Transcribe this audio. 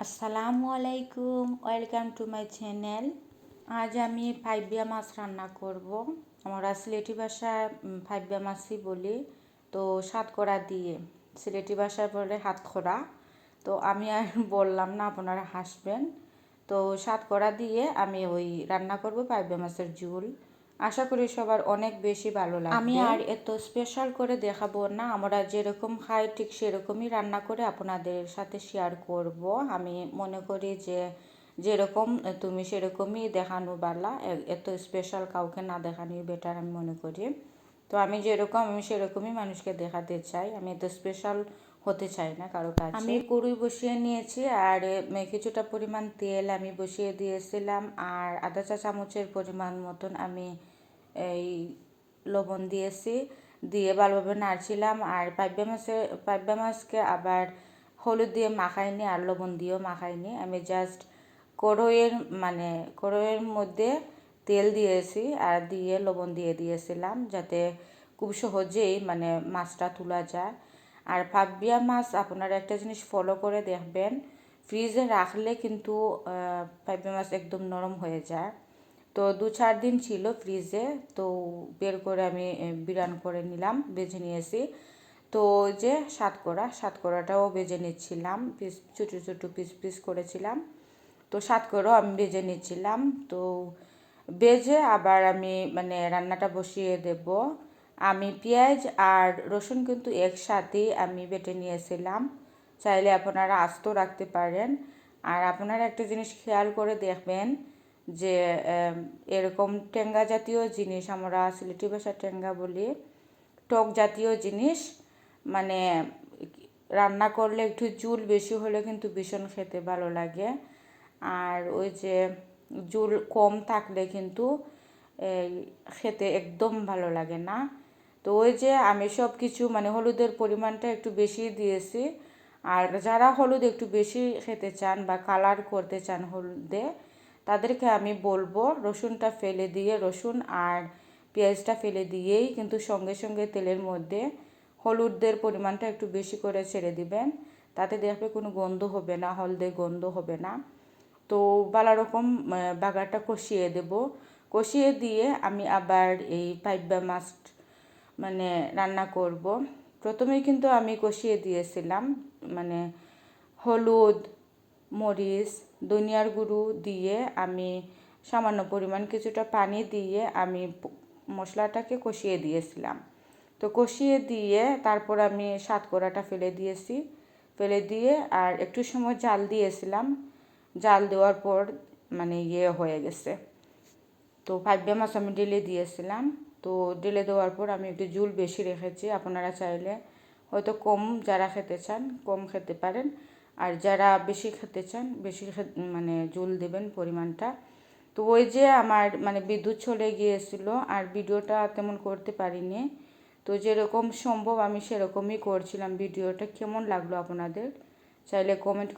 আসসালামু আলাইকুম, welcome to my channel. আজ আমি ফাইবিয়া মাছ রান্না করব। আমরা সিলেটি ভাষায় ফাইবিয়া মাছই বলি। তো সাতকরা দিয়ে, সিলেটি ভাষায় বলে হাতখরা। তো আমি আর বললাম না, আপনারা হাসবেন। তো সাতকরা দিয়ে আমি ওই রান্না করব ফাইবিয়া মাছের ঝোল। আশা করি সবার অনেক বেশি ভালো লাগবে। আমি আর এত স্পেশাল করে দেখাবো না, আমরা যেরকম খাই ঠিক সেরকমই রান্না করে আপনাদের সাথে শেয়ার করব। আমি মনে করি যে যেরকম তুমি সেরকমই দেখানো বালা, এত স্পেশাল কাউকে না দেখানোই বেটার আমি মনে করি। তো আমি যেরকম আমি সেরকমই মানুষকে দেখাতে চাই, আমি এত স্পেশাল হতে চাই না কারো কাছে। আমি কড়াই বসিয়ে নিয়েছি আর কিছুটা পরিমাণ তেল আমি বসিয়ে দিয়েছিলাম, আর আধা চা চামচের পরিমাণ মতন আমি এই লবণ দিয়েছি, দিয়ে ভালোভাবে নাড়ছিলাম। আর পাইবা মাছকে আবার হলুদ দিয়ে মাখাইনি আর লবণ দিয়েও মাখাইনি, আমি জাস্ট কড়াইয়ের মধ্যে তেল দিয়েছি আর দিয়ে লবণ দিয়ে দিয়েছিলাম, যাতে খুব সহজেই মাছটা তোলা যায়। আর পাবিয়া মাছ আপনারা একটা জিনিস ফলো করে দেখবেন, ফ্রিজে রাখলে কিন্তু পাবিয়া মাছ একদম নরম হয়ে যায়। তো 2-4 দিন ছিল ফ্রিজে, তো বের করে আমি বিরান করে নিলাম, ভেজে নিয়েছি। তো যে সাতকরাটাও ভেজে নিচ্ছিলাম, ছোটো ছোটো পিস করেছিলাম। তো সাতকরাও আমি ভেজে নিচ্ছিলাম। তো ভেজে আবার আমি রান্নাটা বসিয়ে দেব। আমি পেঁয়াজ আর রসুন কিন্তু একসাথেই আমি বেটে নিয়েছিলাম, চাইলে আপনারা আস্ত রাখতে পারেন। আর আপনারা একটা জিনিস খেয়াল করে দেখবেন যে এরকম টেঙ্গা জাতীয় জিনিস, আমরা সিলেটি ভাষায় টেঙ্গা বলি, টক জাতীয় জিনিস রান্না করলে একটু ঝোল বেশি হলে কিন্তু ভীষণ খেতে ভালো লাগে। আর ওই যে ঝোল কম থাকলে কিন্তু খেতে একদম ভালো লাগে না। তো ওই যে আমি সব কিছু হলুদের পরিমাণটা একটু বেশি দিয়েছি। আর যারা হলুদ একটু বেশি খেতে চান বা কালার করতে চান হলুদে, তাদেরকে আমি বলবো রসুনটা ফেলে দিয়ে, রসুন আর পেঁয়াজটা ফেলে দিয়েই কিন্তু সঙ্গে সঙ্গে তেলের মধ্যে হলুদের পরিমাণটা একটু বেশি করে ছেড়ে দিবেন, তাতে দেখবে কোনো গন্ধ হবে না, হলদে গন্ধ হবে না। তো ভালো রকম বাগারটা কষিয়ে দেব। কষিয়ে দিয়ে আমি আবার এই পাইবা মাছ রান্না করব। প্রথমেই কিন্তু আমি কষিয়ে দিয়েছিলাম হলুদ, মরিচ, ধনিয়ার গুঁড়ো দিয়ে আমি সামান্য পরিমাণ কিছুটা পানি দিয়ে আমি মশলাটাকে কষিয়ে দিয়েছিলাম। তো কষিয়ে দিয়ে তারপর আমি সাতকরাটা ফেলে দিয়ে আর একটু সময় জাল দিয়েছিলাম। জাল দেওয়ার পর হয়ে গেছে। তো পাইবা মাছ আমি ঢেলে দিয়েছিলাম। তো ঢেলে দেওয়ার পর আমি একটু ঝোল বেশি রেখেছি, আপনারা চাইলে হয়তো কম, যারা খেতে চান কম খেতে পারেন, আর যারা বেশি খেতে চান বেশি ঝোল দেবেন পরিমাণটা। তো ওই যে আমার বিদ্যুৎ চলে গিয়েছিল আর ভিডিওটা তেমন করতে পারিনি। তো যেরকম সম্ভব আমি সেরকমই করছিলাম। ভিডিওটা কেমন লাগলো আপনাদের চাইলে কমেন্ট